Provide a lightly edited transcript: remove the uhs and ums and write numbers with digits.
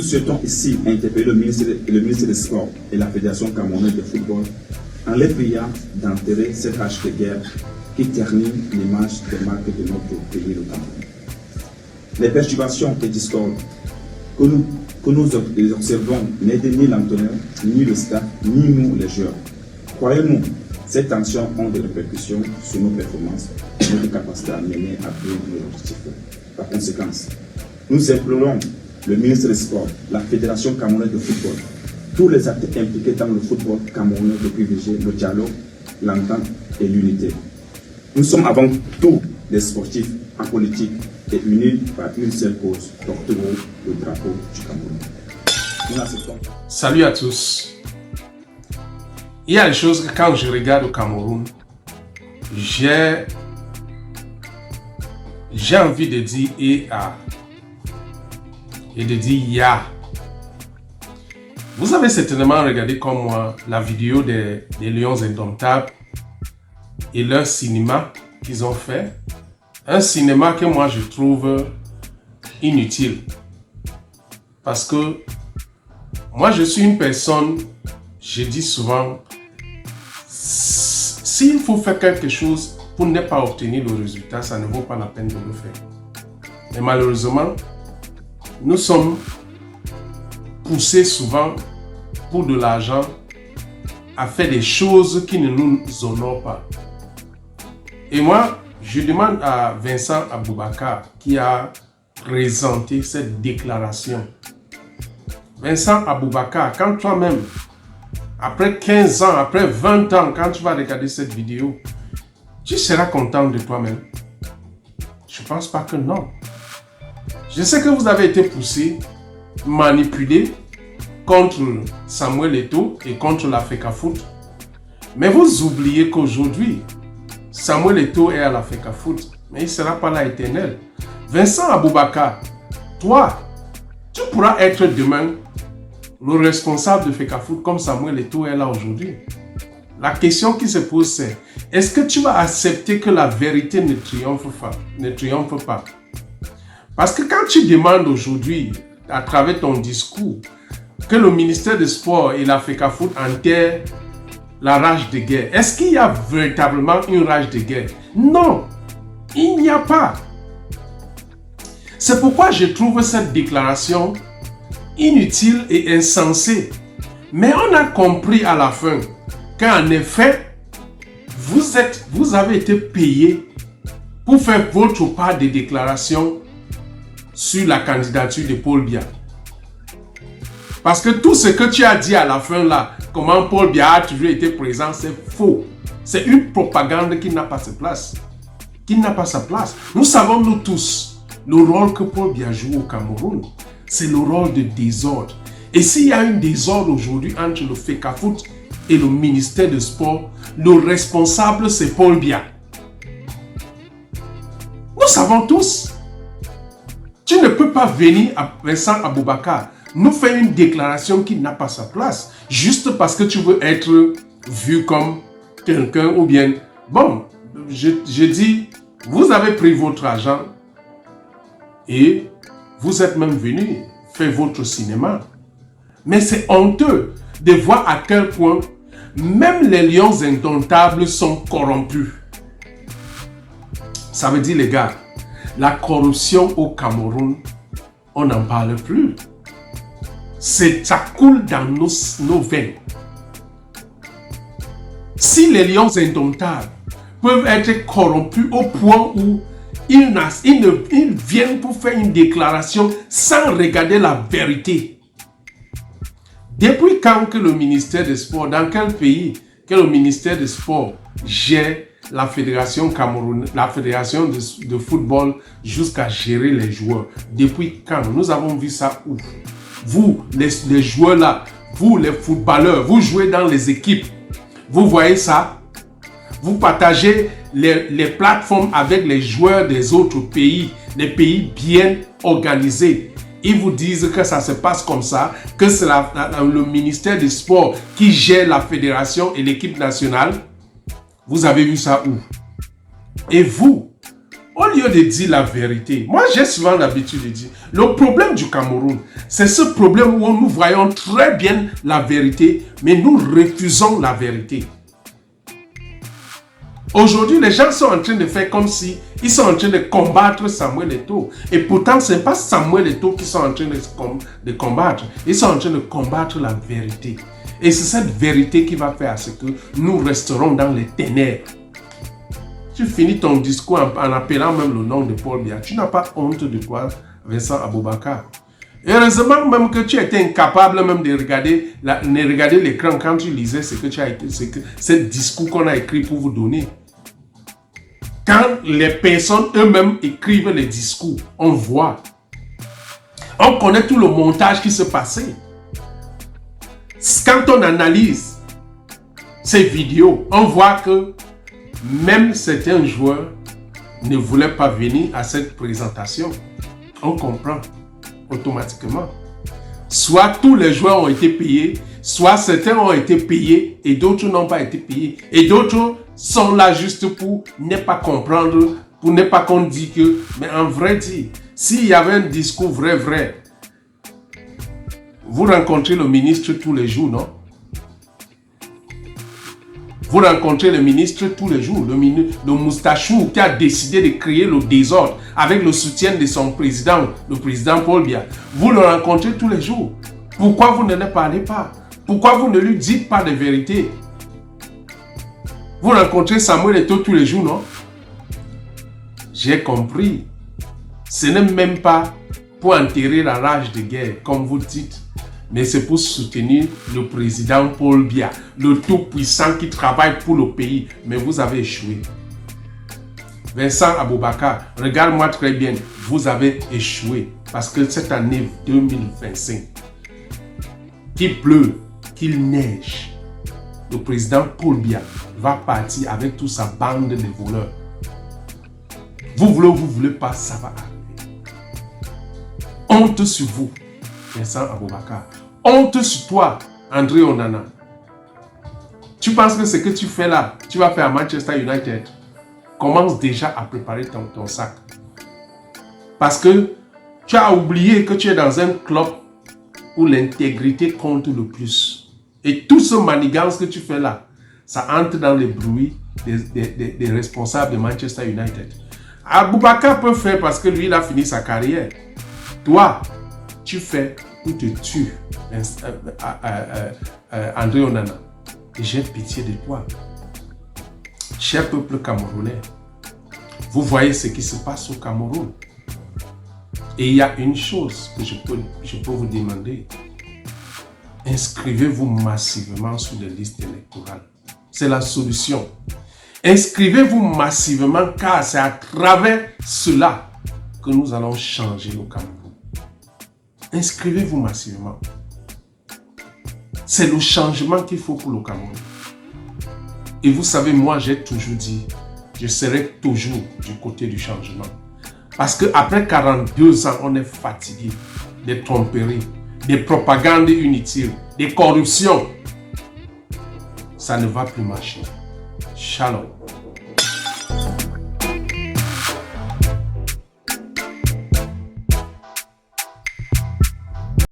Nous souhaitons ici interpeller le ministre des Sports et la Fédération camerounaise de football en les priant d'enterrer cette hache de guerre qui ternit l'image des marques de notre pays, le Cameroun. Les perturbations et discordes que nous observons n'aident ni l'entraîneur, ni le staff, ni nous les joueurs. Croyez-nous, ces tensions ont des répercussions sur nos performances et notre capacité à mener à bien nos objectifs. Par conséquent, nous implorons le ministre des Sports, la Fédération camerounaise de football, tous les acteurs impliqués dans le football camerounais de privilégier le dialogue, l'entente et l'unité. Nous sommes avant tout des sportifs en politique et unis par une seule cause, porter le drapeau du Cameroun. Nous acceptons. Salut à tous. Il y a des choses que quand je regarde au Cameroun, j'ai envie de dire et de dire ya. Vous avez certainement regardé comme moi la vidéo des Lions Indomptables et leur cinéma qu'ils ont fait. Un cinéma que moi je trouve inutile. Parce que moi je suis une personne, je dis souvent, s'il faut faire quelque chose pour ne pas obtenir le résultat, ça ne vaut pas la peine de le faire. Mais malheureusement, nous sommes poussés souvent pour de l'argent à faire des choses qui ne nous honorent pas. Et moi, je demande à Vincent Aboubakar qui a présenté cette déclaration. Vincent Aboubakar, quand toi-même, après 15 ans, après 20 ans, quand tu vas regarder cette vidéo, tu seras content de toi-même? Je ne pense pas que non. Je sais que vous avez été poussé, manipulé contre Samuel Eto'o et contre la FECAFOOT. Mais vous oubliez qu'aujourd'hui, Samuel Eto'o est à la FECAFOOT, mais il ne sera pas là éternel. Vincent Aboubakar, toi, tu pourras être demain le responsable de FECAFOOT comme Samuel Eto'o est là aujourd'hui. La question qui se pose c'est, est-ce que tu vas accepter que la vérité ne triomphe pas? Parce que quand tu demandes aujourd'hui, à travers ton discours, que le ministère des Sports et la FECAFOOT enterrent la rage de guerre, est-ce qu'il y a véritablement une rage de guerre? Non, il n'y a pas. C'est pourquoi je trouve cette déclaration inutile et insensée. Mais on a compris à la fin qu'en effet, vous avez été payé pour faire votre part de déclaration sur la candidature de Paul Biya. Parce que tout ce que tu as dit à la fin là, comment Paul Biya a toujours été présent, c'est faux. C'est une propagande qui n'a pas sa place. Nous savons, nous tous, le rôle que Paul Biya joue au Cameroun, c'est le rôle de désordre. Et s'il y a un désordre aujourd'hui entre le FECAFOOT et le ministère des Sports, le responsable c'est Paul Biya. Nous savons tous. Tu ne peux pas venir à Vincent Aboubakar nous faire une déclaration qui n'a pas sa place juste parce que tu veux être vu comme quelqu'un ou bien... Bon, je dis, vous avez pris votre argent et vous êtes même venu faire votre cinéma. Mais c'est honteux de voir à quel point même les Lions Indomptables sont corrompus. Ça veut dire, les gars, la corruption au Cameroun, on n'en parle plus. Ça coule dans nos veines. Si les Lions Indomptables peuvent être corrompus au point où ils viennent pour faire une déclaration sans regarder la vérité. Depuis quand que le ministère des Sports, dans quel pays que le ministère des Sports gère la fédération camerounaise, la fédération de football jusqu'à gérer les joueurs? Depuis quand? Nous avons vu ça où? Vous, les joueurs là, vous les footballeurs, vous jouez dans les équipes. Vous voyez ça? Vous partagez les plateformes avec les joueurs des autres pays, les pays bien organisés. Ils vous disent que ça se passe comme ça, que c'est le ministère des Sports qui gère la fédération et l'équipe nationale. Vous avez vu ça où? Et vous, au lieu de dire la vérité, moi j'ai souvent l'habitude de dire, le problème du Cameroun, c'est ce problème où nous voyons très bien la vérité, mais nous refusons la vérité. Aujourd'hui, les gens sont en train de faire comme si ils sont en train de combattre Samuel Eto'o. Et pourtant, ce n'est pas Samuel Eto'o qu'ils sont en train de combattre. Ils sont en train de combattre la vérité. Et c'est cette vérité qui va faire ce que nous resterons dans les ténèbres. Tu finis ton discours en appelant même le nom de Paul Biya. Tu n'as pas honte de toi, Vincent Aboubakar. Heureusement même que tu étais incapable même de regarder l'écran quand tu lisais ce discours qu'on a écrit pour vous donner. Quand les personnes eux-mêmes écrivent les discours, on voit. On connaît tout le montage qui se passait. Quand on analyse ces vidéos, on voit que même certains joueurs ne voulaient pas venir à cette présentation. On comprend automatiquement. Soit tous les joueurs ont été payés, soit certains ont été payés et d'autres n'ont pas été payés. Et d'autres sont là juste pour ne pas comprendre, pour ne pas qu'on dise que... Mais en vrai dire, s'il y avait un discours vrai, vous rencontrez le ministre tous les jours, non? Vous rencontrez le ministre tous les jours, le moustachou qui a décidé de créer le désordre avec le soutien de son président, le président Paul Biya. Vous le rencontrez tous les jours. Pourquoi vous ne le parlez pas? Pourquoi vous ne lui dites pas de vérité? Vous rencontrez Samuel Eto'o tous les jours, non? J'ai compris. Ce n'est même pas pour enterrer la rage de guerre, comme vous dites. Mais c'est pour soutenir le président Paul Biya, le tout-puissant qui travaille pour le pays. Mais vous avez échoué. Vincent Aboubakar, regarde-moi très bien, vous avez échoué. Parce que cette année 2025, qu'il pleut, qu'il neige, le président Paul Biya va partir avec toute sa bande de voleurs. Vous voulez pas, ça va arriver. Honte sur vous, Vincent Aboubakar. Honte sur toi, André Onana. Tu penses que ce que tu fais là, tu vas faire à Manchester United? Commence déjà à préparer ton sac. Parce que tu as oublié que tu es dans un club où l'intégrité compte le plus. Et tout ce manigance que tu fais là, ça entre dans les bruits des responsables de Manchester United. Aboubakar peut faire parce que lui, il a fini sa carrière. Toi, tu fais pour te tuer, André Onana. Et j'ai pitié de toi. Cher peuple camerounais, vous voyez ce qui se passe au Cameroun. Et il y a une chose que je peux vous demander. Inscrivez-vous massivement sur les listes électorales. C'est la solution. Inscrivez-vous massivement car c'est à travers cela que nous allons changer le Cameroun. Inscrivez-vous massivement. C'est le changement qu'il faut pour le Cameroun. Et vous savez, moi j'ai toujours dit, je serai toujours du côté du changement. Parce qu'après 42 ans, on est fatigué des tromperies, des propagandes inutiles, des corruptions. Ça ne va plus marcher. Shalom.